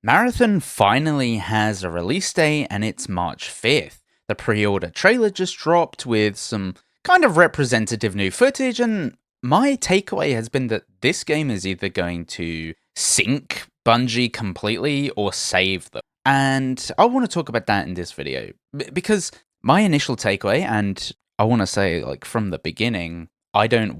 Marathon finally has a release date and it's March 5th. The pre order trailer just dropped with some kind of representative new footage, and my takeaway has been that this game is either going to sink Bungie completely or save them. And I want to talk about that in this video because my initial takeaway, and I want to say, like, from the beginning, I don't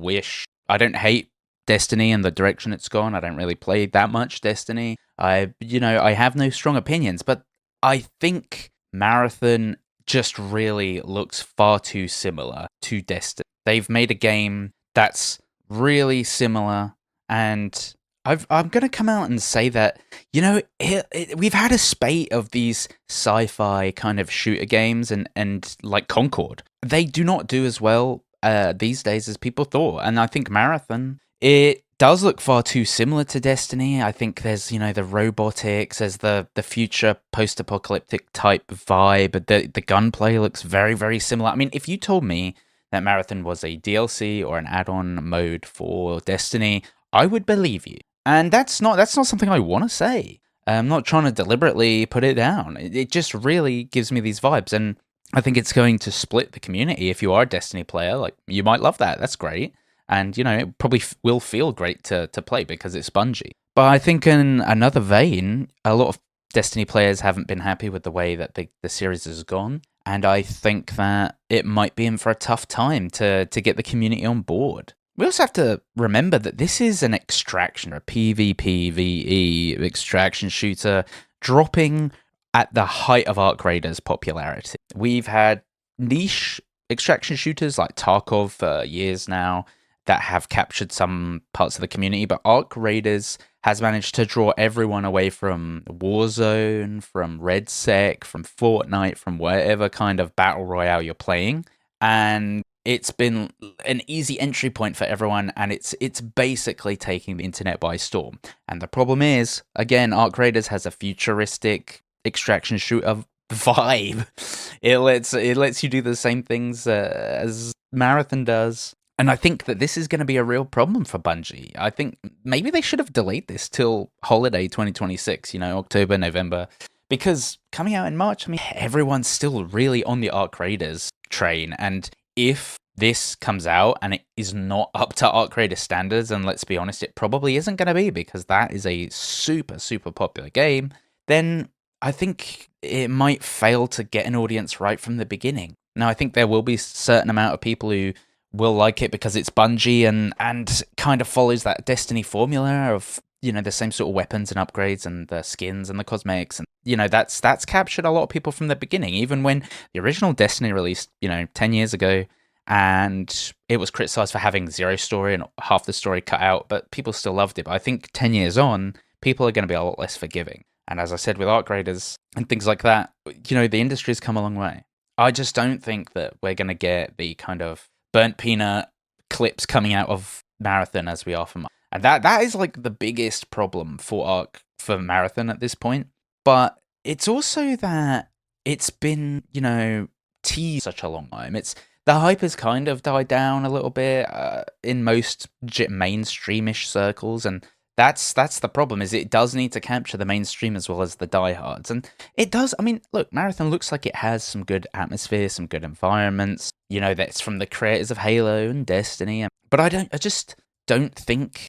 hate Destiny and the direction it's gone. I don't really play that much Destiny. I have no strong opinions, but I think Marathon just really looks far too similar to Destiny. They've made a game that's really similar, and I'm going to come out and say that, we've had a spate of these sci-fi kind of shooter games and like Concorde. They do not do as well these days as people thought, and I think Marathon, it does look far too similar to Destiny. I think there's, the robotics, there's the future post-apocalyptic type vibe. The gunplay looks very, very similar. I mean, if you told me that Marathon was a DLC or an add-on mode for Destiny, I would believe you. And that's not something I want to say. I'm not trying to deliberately put it down. It just really gives me these vibes, and I think it's going to split the community. If you are a Destiny player, like, you might love that. That's great. And, it probably will feel great to play because it's Bungie. But I think in another vein, a lot of Destiny players haven't been happy with the way that the series has gone. And I think that it might be in for a tough time to get the community on board. We also have to remember that this is an extraction, a PvPvE extraction shooter dropping at the height of Arc Raiders' popularity. We've had niche extraction shooters like Tarkov for years now that have captured some parts of the community, but Arc Raiders has managed to draw everyone away from Warzone, from RedSec, from Fortnite, from whatever kind of battle royale you're playing, and it's been an easy entry point for everyone, and it's basically taking the internet by storm. And the problem is, again, Arc Raiders has a futuristic extraction shooter vibe. It lets you do the same things as Marathon does. And I think that this is going to be a real problem for Bungie. I think maybe they should have delayed this till holiday 2026, October, November. Because coming out in March, I mean, everyone's still really on the Arc Raiders train. And if this comes out and it is not up to Arc Raider standards, and let's be honest, it probably isn't going to be because that is a super, super popular game, then I think it might fail to get an audience right from the beginning. Now, I think there will be a certain amount of people who will like it because it's Bungie and kind of follows that Destiny formula of, the same sort of weapons and upgrades and the skins and the cosmetics. And, that's captured a lot of people from the beginning, even when the original Destiny released, 10 years ago, and it was criticized for having zero story and half the story cut out, but people still loved it. But I think 10 years on, people are going to be a lot less forgiving. And as I said, with Arc Raiders and things like that, the industry's come a long way. I just don't think that we're going to get the kind of burnt peanut clips coming out of Marathon as we are from, and that is like the biggest problem for Marathon at this point. But it's also that it's been, teased such a long time. It's the hype has kind of died down a little bit in most mainstreamish circles, and that's the problem. Is it does need to capture the mainstream as well as the diehards, and it does. I mean, look, Marathon looks like it has some good atmosphere, some good environments. That's from the creators of Halo and Destiny, but I just don't think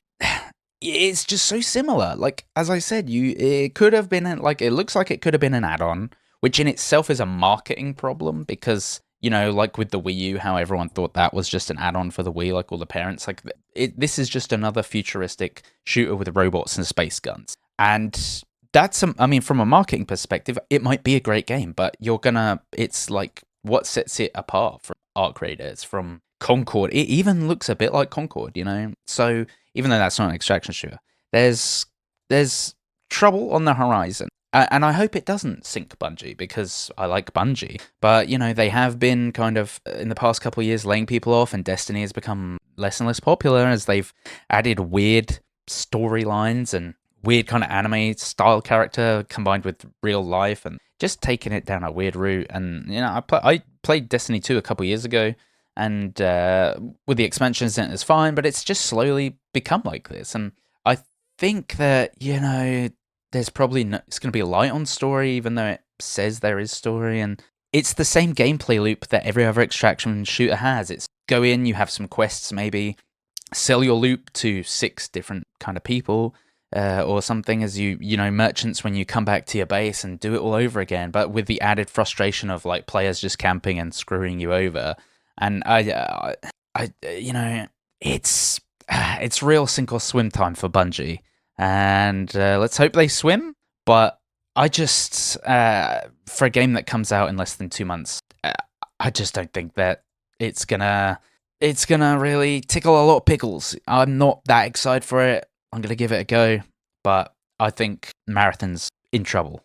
it's just so similar. Like, as I said, it could have been it looks like it could have been an add-on, which in itself is a marketing problem because, like with the Wii U, how everyone thought that was just an add-on for the Wii, like all the parents, like this is just another futuristic shooter with robots and space guns. And that's, I mean, from a marketing perspective, it might be a great game, but it's like, what sets it apart from Arc Raiders, from Concorde? It even looks a bit like Concorde, So even though that's not an extraction shooter, there's trouble on the horizon. And I hope it doesn't sink Bungie because I like Bungie. But, they have been kind of, in the past couple of years, laying people off, and Destiny has become less and less popular as they've added weird storylines and weird kind of anime style character combined with real life and just taking it down a weird route. And, I played Destiny 2 a couple of years ago, and with the expansions, it's fine, but it's just slowly become like this. And I think that, there's probably no, it's going to be light on story, even though it says there is story, and it's the same gameplay loop that every other extraction shooter has. It's go in, you have some quests, maybe sell your loot to 6 different kind of people, or something, as you know, merchants, when you come back to your base, and do it all over again, but with the added frustration of like players just camping and screwing you over. And you know, it's real sink or swim time for Bungie, and let's hope they swim. But I just, for a game that comes out in less than 2 months, I just don't think that it's gonna really tickle a lot of pickles. I'm not that excited for it. I'm gonna give it a go, but I think Marathon's in trouble.